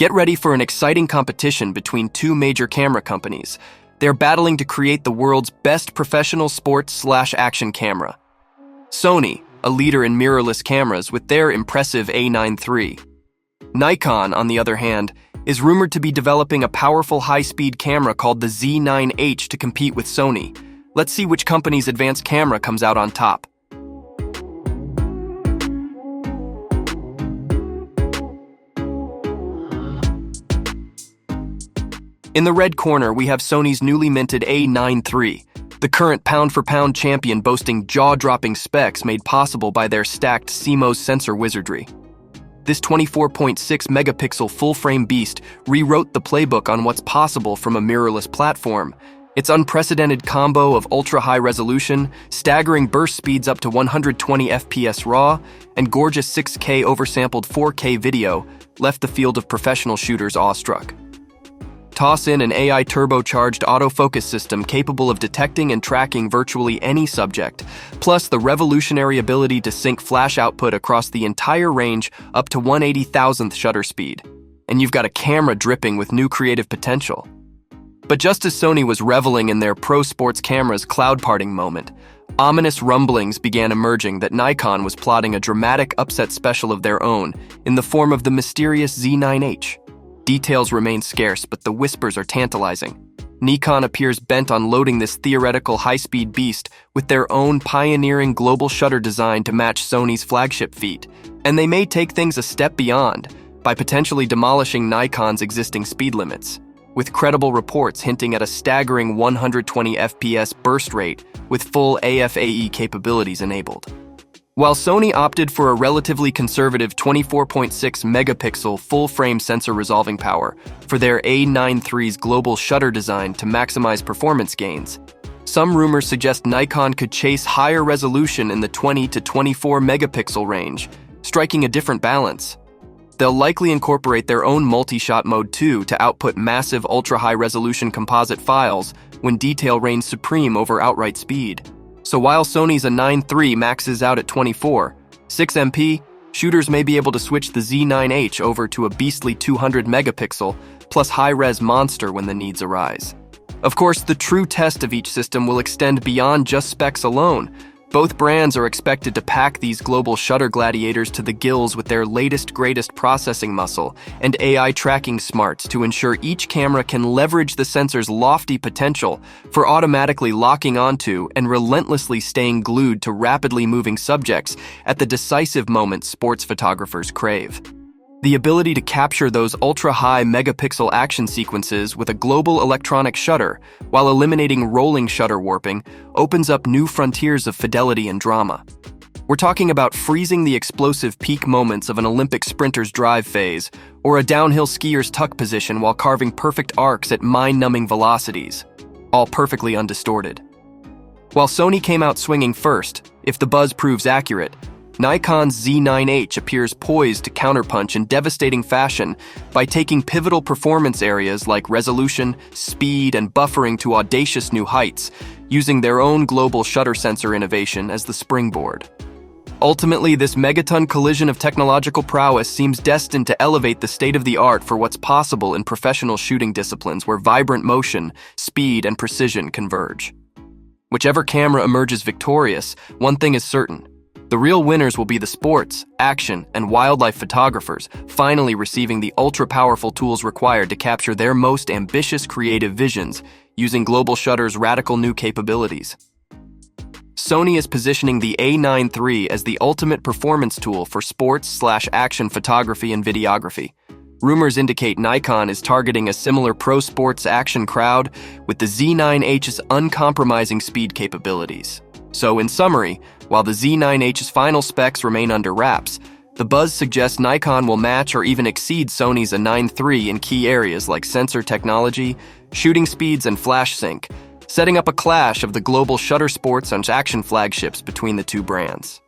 Get ready for an exciting competition between two major camera companies. They're battling to create the world's best professional sports/action camera. Sony, a leader in mirrorless cameras with their impressive A9 III. Nikon, on the other hand, is rumored to be developing a powerful high-speed camera called the Z9H to compete with Sony. Let's see which company's advanced camera comes out on top. In the red corner, we have Sony's newly minted A9 III, the current pound-for-pound champion boasting jaw-dropping specs made possible by their stacked CMOS sensor wizardry. This 24.6-megapixel full-frame beast rewrote the playbook on what's possible from a mirrorless platform. Its unprecedented combo of ultra-high resolution, staggering burst speeds up to 120 FPS RAW, and gorgeous 6K oversampled 4K video left the field of professional shooters awestruck. Toss in an AI turbocharged autofocus system capable of detecting and tracking virtually any subject, plus the revolutionary ability to sync flash output across the entire range up to 1/80,000th shutter speed. And you've got a camera dripping with new creative potential. But just as Sony was reveling in their pro sports camera's cloud parting moment, ominous rumblings began emerging that Nikon was plotting a dramatic upset special of their own in the form of the mysterious Z9H. Details remain scarce, but the whispers are tantalizing. Nikon appears bent on loading this theoretical high-speed beast with their own pioneering global shutter design to match Sony's flagship feat. And they may take things a step beyond by potentially demolishing Nikon's existing speed limits, with credible reports hinting at a staggering 120 FPS burst rate with full AF/AE capabilities enabled. While Sony opted for a relatively conservative 24.6-megapixel full-frame sensor resolving power for their A9 III's global shutter design to maximize performance gains, some rumors suggest Nikon could chase higher resolution in the 20 to 24-megapixel range, striking a different balance. They'll likely incorporate their own multi-shot mode too to output massive ultra-high-resolution composite files when detail reigns supreme over outright speed. So while Sony's A9 III maxes out at 24.6 MP, shooters may be able to switch the Z9H over to a beastly 200-megapixel plus high-res monster when the needs arise. Of course, the true test of each system will extend beyond just specs alone. Both brands are expected to pack these global shutter gladiators to the gills with their latest, greatest processing muscle and AI tracking smarts to ensure each camera can leverage the sensor's lofty potential for automatically locking onto and relentlessly staying glued to rapidly moving subjects at the decisive moments sports photographers crave. The ability to capture those ultra-high megapixel action sequences with a global electronic shutter while eliminating rolling shutter warping opens up new frontiers of fidelity and drama. We're talking about freezing the explosive peak moments of an Olympic sprinter's drive phase or a downhill skier's tuck position while carving perfect arcs at mind-numbing velocities, all perfectly undistorted. While Sony came out swinging first, if the buzz proves accurate, Nikon's Z9H appears poised to counterpunch in devastating fashion by taking pivotal performance areas like resolution, speed, and buffering to audacious new heights, using their own global shutter sensor innovation as the springboard. Ultimately, this megaton collision of technological prowess seems destined to elevate the state-of-the-art for what's possible in professional shooting disciplines where vibrant motion, speed, and precision converge. Whichever camera emerges victorious, one thing is certain: the real winners will be the sports, action, and wildlife photographers finally receiving the ultra-powerful tools required to capture their most ambitious creative visions using global shutter's radical new capabilities. Sony is positioning the A9 III as the ultimate performance tool for sports/action photography and videography. Rumors indicate Nikon is targeting a similar pro sports action crowd with the Z9H's uncompromising speed capabilities. So in summary, while the Z9H's final specs remain under wraps, the buzz suggests Nikon will match or even exceed Sony's A9 III in key areas like sensor technology, shooting speeds, and flash sync, setting up a clash of the global shutter sports and action flagships between the two brands.